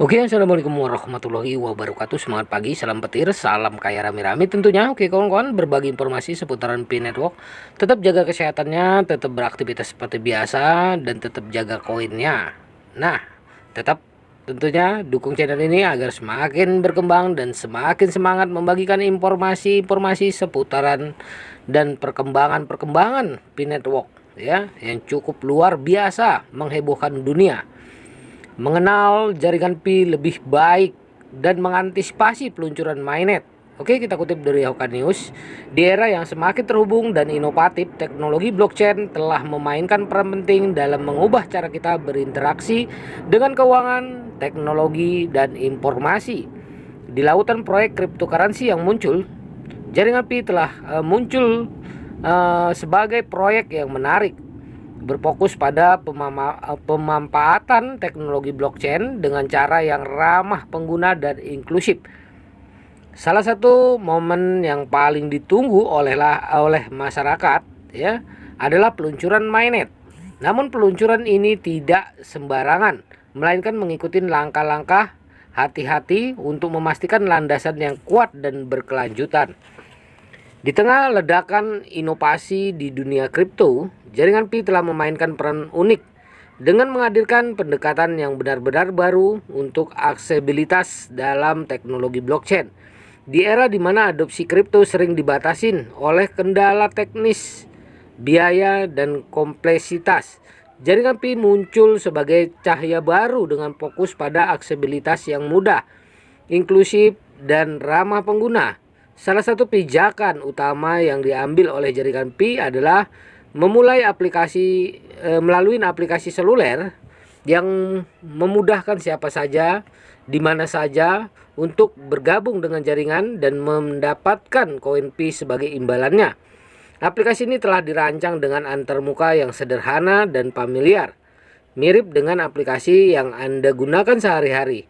Oke, assalamualaikum warahmatullahi wabarakatuh. Semangat pagi, salam petir, salam kaya rame-rame tentunya. Oke, kawan-kawan, berbagi informasi seputaran Pi Network. Tetap jaga kesehatannya, tetap beraktivitas seperti biasa, dan tetap jaga koinnya. Nah, tetap tentunya dukung channel ini agar semakin berkembang dan semakin semangat membagikan informasi-informasi seputaran dan perkembangan-perkembangan Pi Network ya, yang cukup luar biasa menghebohkan dunia. Mengenal jaringan Pi lebih baik dan mengantisipasi peluncuran mainnet. Oke, kita kutip dari Hoka News. Di era yang semakin terhubung dan inovatif, teknologi blockchain telah memainkan peran penting dalam mengubah cara kita berinteraksi dengan keuangan, teknologi, dan informasi. Di lautan proyek cryptocurrency yang muncul, jaringan Pi telah muncul sebagai proyek yang menarik, berfokus pada pemanfaatan teknologi blockchain dengan cara yang ramah pengguna dan inklusif. Salah satu momen yang paling ditunggu oleh masyarakat ya adalah peluncuran mainnet. Namun peluncuran ini tidak sembarangan, melainkan mengikuti langkah-langkah hati-hati untuk memastikan landasan yang kuat dan berkelanjutan. Di tengah ledakan inovasi di dunia kripto, jaringan Pi telah memainkan peran unik dengan menghadirkan pendekatan yang benar-benar baru untuk aksesibilitas dalam teknologi blockchain. Di era di mana adopsi kripto sering dibatasin oleh kendala teknis, biaya, dan kompleksitas, jaringan Pi muncul sebagai cahaya baru dengan fokus pada aksesibilitas yang mudah, inklusif, dan ramah pengguna. Salah satu pijakan utama yang diambil oleh jaringan Pi adalah melalui aplikasi seluler yang memudahkan siapa saja, di mana saja untuk bergabung dengan jaringan dan mendapatkan koin Pi sebagai imbalannya. Aplikasi ini telah dirancang dengan antarmuka yang sederhana dan familiar, mirip dengan aplikasi yang Anda gunakan sehari-hari.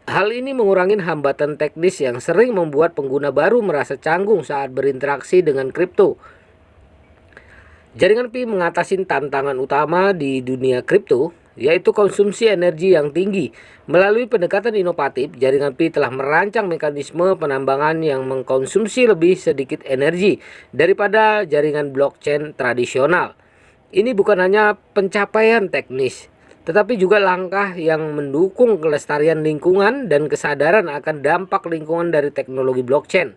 Hal ini mengurangi hambatan teknis yang sering membuat pengguna baru merasa canggung saat berinteraksi dengan kripto. Jaringan Pi mengatasi tantangan utama di dunia kripto, yaitu konsumsi energi yang tinggi. Melalui pendekatan inovatif, jaringan Pi telah merancang mekanisme penambangan yang mengkonsumsi lebih sedikit energi daripada jaringan blockchain tradisional. Ini bukan hanya pencapaian teknis, tetapi juga langkah yang mendukung kelestarian lingkungan dan kesadaran akan dampak lingkungan dari teknologi blockchain.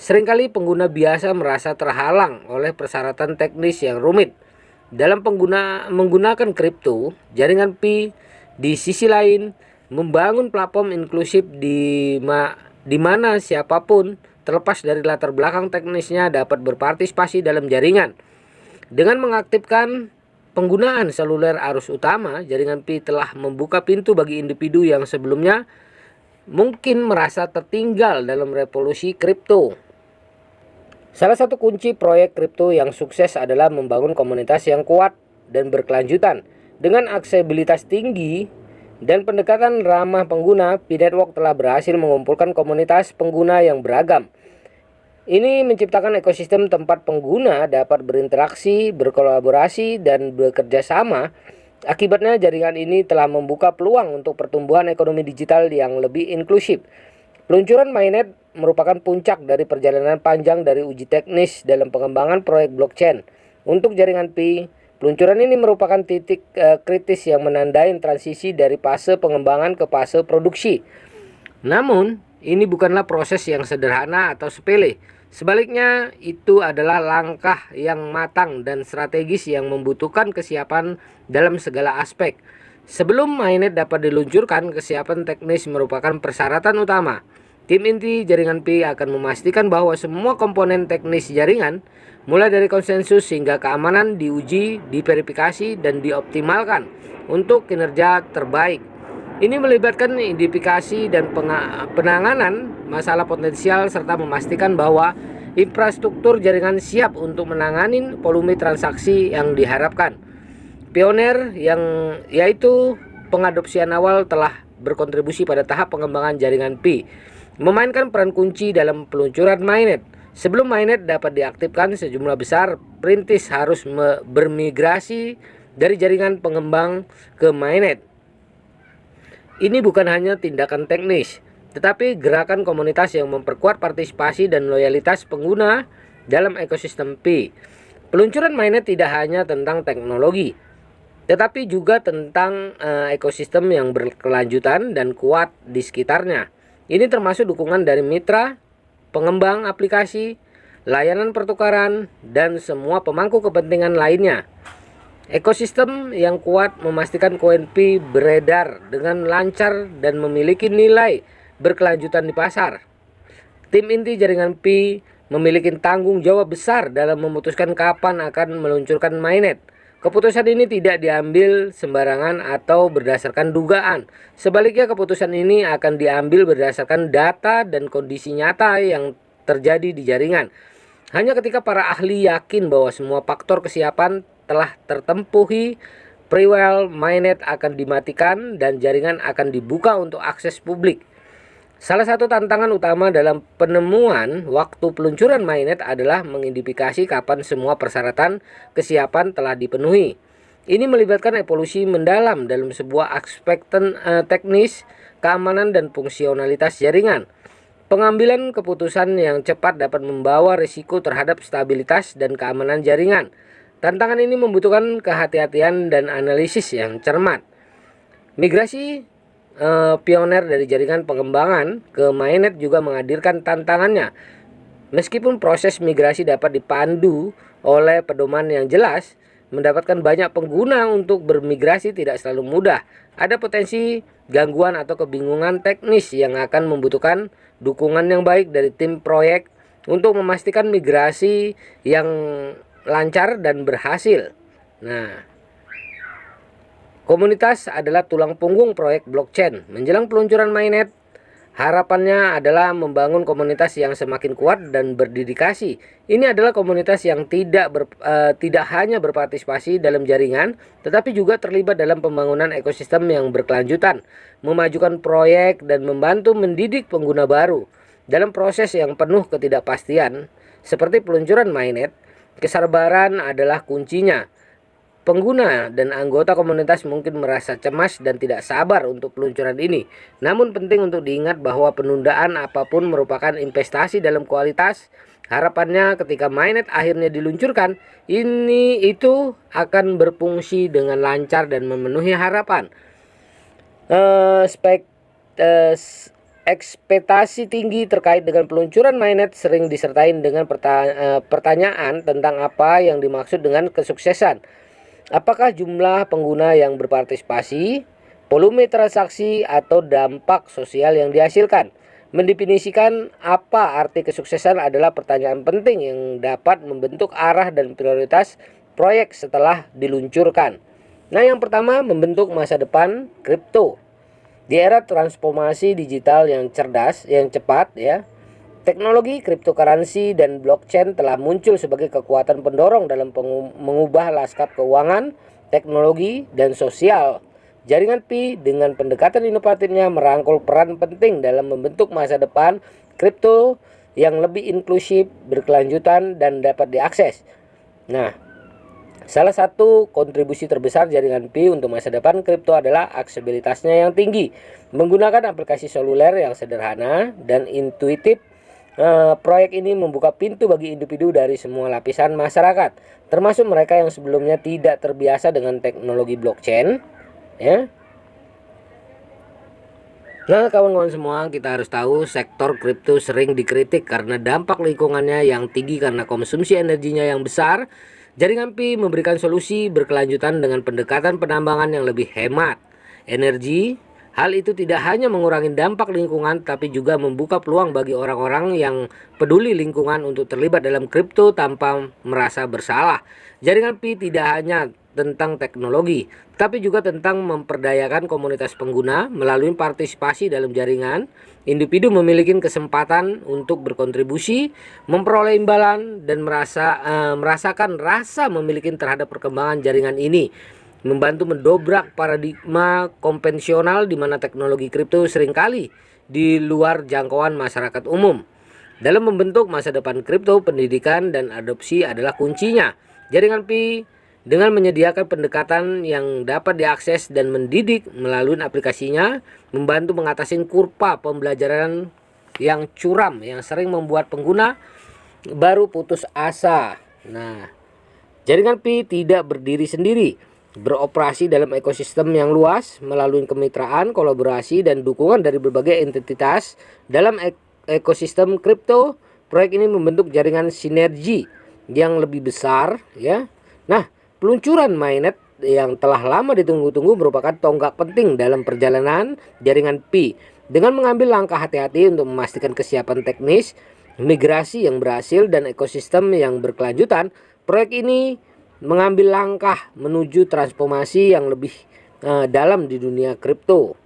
Seringkali pengguna biasa merasa terhalang oleh persyaratan teknis yang rumit dalam menggunakan kripto. Jaringan Pi di sisi lain membangun platform inklusif di mana siapapun, terlepas dari latar belakang teknisnya, dapat berpartisipasi dalam jaringan. Dengan mengaktifkan penggunaan seluler arus utama, jaringan Pi telah membuka pintu bagi individu yang sebelumnya mungkin merasa tertinggal dalam revolusi kripto. Salah satu kunci proyek kripto yang sukses adalah membangun komunitas yang kuat dan berkelanjutan. Dengan aksesibilitas tinggi dan pendekatan ramah pengguna, Pi Network telah berhasil mengumpulkan komunitas pengguna yang beragam. Ini menciptakan ekosistem tempat pengguna dapat berinteraksi, berkolaborasi, dan bekerja sama. Akibatnya jaringan ini telah membuka peluang untuk pertumbuhan ekonomi digital yang lebih inklusif. Peluncuran mainnet merupakan puncak dari perjalanan panjang dari uji teknis dalam pengembangan proyek blockchain. Untuk jaringan Pi, peluncuran ini merupakan titik kritis yang menandai transisi dari fase pengembangan ke fase produksi. Namun, ini bukanlah proses yang sederhana atau sepele. Sebaliknya, itu adalah langkah yang matang dan strategis yang membutuhkan kesiapan dalam segala aspek. Sebelum mainnet dapat diluncurkan, kesiapan teknis merupakan persyaratan utama. Tim inti jaringan Pi akan memastikan bahwa semua komponen teknis jaringan, mulai dari konsensus hingga keamanan, diuji, diverifikasi, dan dioptimalkan untuk kinerja terbaik. Ini melibatkan identifikasi dan penanganan masalah potensial serta memastikan bahwa infrastruktur jaringan siap untuk menangani volume transaksi yang diharapkan. Pioner yang yaitu pengadopsian awal telah berkontribusi pada tahap pengembangan jaringan Pi, memainkan peran kunci dalam peluncuran mainnet. Sebelum mainnet dapat diaktifkan, sejumlah besar perintis harus bermigrasi dari jaringan pengembang ke mainnet. Ini bukan hanya tindakan teknis, tetapi gerakan komunitas yang memperkuat partisipasi dan loyalitas pengguna dalam ekosistem Pi. Peluncuran mainnet tidak hanya tentang teknologi, tetapi juga tentang ekosistem yang berkelanjutan dan kuat di sekitarnya. Ini termasuk dukungan dari mitra, pengembang aplikasi, layanan pertukaran, dan semua pemangku kepentingan lainnya. Ekosistem yang kuat memastikan koin Pi beredar dengan lancar dan memiliki nilai berkelanjutan di pasar. Tim inti jaringan Pi memiliki tanggung jawab besar dalam memutuskan kapan akan meluncurkan mainnet. Keputusan ini tidak diambil sembarangan atau berdasarkan dugaan. Sebaliknya, keputusan ini akan diambil berdasarkan data dan kondisi nyata yang terjadi di jaringan. Hanya ketika para ahli yakin bahwa semua faktor kesiapan telah tertempuhi, pre-whale mainnet akan dimatikan dan jaringan akan dibuka untuk akses publik. Salah satu tantangan utama dalam penemuan waktu peluncuran mainnet adalah mengidentifikasi kapan semua persyaratan kesiapan telah dipenuhi. Ini melibatkan evolusi mendalam dalam sebuah aspek teknis, keamanan, dan fungsionalitas jaringan. Pengambilan keputusan yang cepat dapat membawa risiko terhadap stabilitas dan keamanan jaringan. Tantangan ini membutuhkan kehati-hatian dan analisis yang cermat. Migrasi pioner dari jaringan pengembangan ke mainnet juga menghadirkan tantangannya. Meskipun proses migrasi dapat dipandu oleh pedoman yang jelas, mendapatkan banyak pengguna untuk bermigrasi tidak selalu mudah. Ada potensi gangguan atau kebingungan teknis yang akan membutuhkan dukungan yang baik dari tim proyek untuk memastikan migrasi yang lancar dan berhasil. Nah, komunitas adalah tulang punggung proyek blockchain. Menjelang peluncuran mainnet, harapannya adalah membangun komunitas yang semakin kuat dan berdedikasi. Ini adalah komunitas yang tidak hanya berpartisipasi dalam jaringan, tetapi juga terlibat dalam pembangunan ekosistem yang berkelanjutan, memajukan proyek, dan membantu mendidik pengguna baru. Dalam proses yang penuh ketidakpastian, seperti peluncuran mainnet, kesabaran adalah kuncinya. Pengguna dan anggota komunitas mungkin merasa cemas dan tidak sabar untuk peluncuran ini. Namun penting untuk diingat bahwa penundaan apapun merupakan investasi dalam kualitas. Harapannya ketika mainnet akhirnya diluncurkan, itu akan berfungsi dengan lancar dan memenuhi harapan. Ekspektasi tinggi terkait dengan peluncuran mainnet sering disertai dengan pertanyaan tentang apa yang dimaksud dengan kesuksesan. Apakah jumlah pengguna yang berpartisipasi, volume transaksi, atau dampak sosial yang dihasilkan? Mendefinisikan apa arti kesuksesan adalah pertanyaan penting yang dapat membentuk arah dan prioritas proyek setelah diluncurkan. Nah, yang pertama, membentuk masa depan kripto. Di era transformasi digital yang cerdas, yang cepat, teknologi cryptocurrency dan blockchain telah muncul sebagai kekuatan pendorong dalam mengubah lanskap keuangan, teknologi, dan sosial. Jaringan Pi dengan pendekatan inovatifnya merangkul peran penting dalam membentuk masa depan kripto yang lebih inklusif, berkelanjutan, dan dapat diakses. Nah, salah satu kontribusi terbesar jaringan Pi untuk masa depan kripto adalah aksesibilitasnya yang tinggi. Menggunakan aplikasi seluler yang sederhana dan intuitif, proyek ini membuka pintu bagi individu dari semua lapisan masyarakat, termasuk mereka yang sebelumnya tidak terbiasa dengan teknologi blockchain. Nah, kawan-kawan semua, kita harus tahu sektor kripto sering dikritik karena dampak lingkungannya yang tinggi karena konsumsi energinya yang besar. Jaringan Pi memberikan solusi berkelanjutan dengan pendekatan penambangan yang lebih hemat energi. Hal itu tidak hanya mengurangi dampak lingkungan, tapi juga membuka peluang bagi orang-orang yang peduli lingkungan untuk terlibat dalam kripto tanpa merasa bersalah. Jaringan Pi tidak hanya tentang teknologi, tapi juga tentang memperdayakan komunitas pengguna melalui partisipasi dalam jaringan. Individu memiliki kesempatan untuk berkontribusi, memperoleh imbalan, dan merasakan rasa memiliki terhadap perkembangan jaringan ini. Membantu mendobrak paradigma konvensional di mana teknologi kripto seringkali di luar jangkauan masyarakat umum. Dalam membentuk masa depan kripto, pendidikan dan adopsi adalah kuncinya. Jaringan Pi dengan menyediakan pendekatan yang dapat diakses dan mendidik melalui aplikasinya, membantu mengatasi kurva pembelajaran yang curam yang sering membuat pengguna baru putus asa. Nah, jaringan Pi tidak berdiri sendiri, beroperasi dalam ekosistem yang luas melalui kemitraan, kolaborasi, dan dukungan dari berbagai entitas dalam ekosistem kripto. Proyek ini membentuk jaringan sinergi yang lebih besar, ya. Nah, peluncuran mainnet yang telah lama ditunggu-tunggu merupakan tonggak penting dalam perjalanan jaringan Pi. Dengan mengambil langkah hati-hati untuk memastikan kesiapan teknis, migrasi yang berhasil, dan ekosistem yang berkelanjutan, proyek ini mengambil langkah menuju transformasi yang lebih dalam di dunia kripto.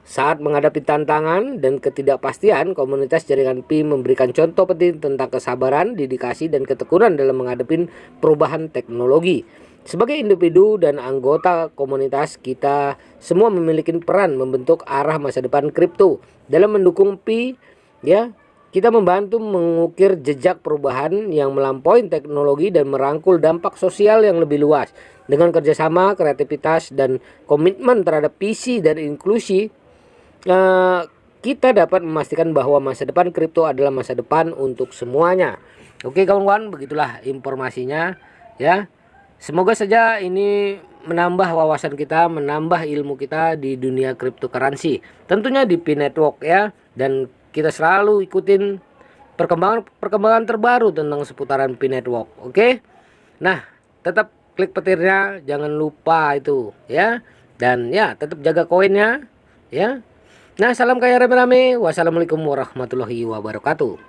Saat menghadapi tantangan dan ketidakpastian, komunitas jaringan Pi memberikan contoh penting tentang kesabaran, dedikasi, dan ketekunan dalam menghadapi perubahan teknologi. Sebagai individu dan anggota komunitas, kita semua memiliki peran membentuk arah masa depan kripto. Dalam mendukung Pi, ya, kita membantu mengukir jejak perubahan yang melampaui teknologi dan merangkul dampak sosial yang lebih luas. Dengan kerjasama, kreativitas, dan komitmen terhadap visi dan inklusi, kita dapat memastikan bahwa masa depan kripto adalah masa depan untuk semuanya. Oke kawan-kawan, begitulah informasinya ya. Semoga saja ini menambah wawasan kita, menambah ilmu kita di dunia cryptocurrency. Tentunya di Pi Network ya, dan kita selalu ikutin perkembangan terbaru tentang seputaran Pi Network. Oke. Nah, tetap klik petirnya, jangan lupa itu ya. Dan ya, tetap jaga koinnya ya. Nah, salam kaya rame-rame. Wassalamualaikum warahmatullahi wabarakatuh.